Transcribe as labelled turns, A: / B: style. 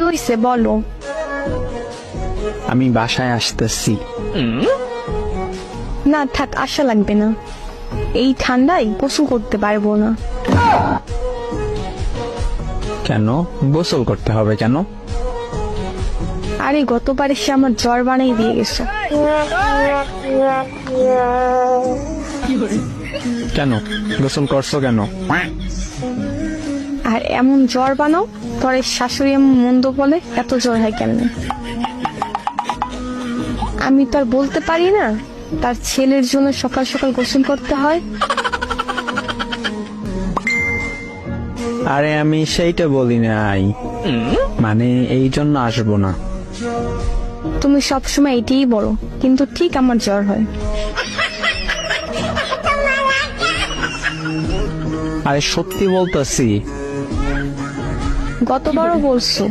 A: হইছে বলো।
B: আমি বাসায় আসতেছি।
A: না থাক, আশা লাগবে না, এই ঠান্ডায় গোসল করতে পারবো না।
B: কেন গোসল করতে হবে কেন?
A: আরে গতবার এসে আমার জ্বর বানাই দিয়ে গেছো।
B: কেন গোসল করছো কেন?
A: আর এমন জ্বর বানাও, তোর শাশুড়ি এমন মন্দ বলে, এত জ্বর হয় কেমনে? আমি তো আর বলতে পারি না তার ছেলের জন্য সকাল সকাল গোসল করতে হয়।
B: আরে আমি সেইটা বলি নাই, মানে এই জন্য আসবো না।
A: তুমি সবসময় এটাই বলো, কিন্তু ঠিক আমার জ্বর হয়।
B: আরে সত্যি বলতেছি।
A: গতবারও বলছো।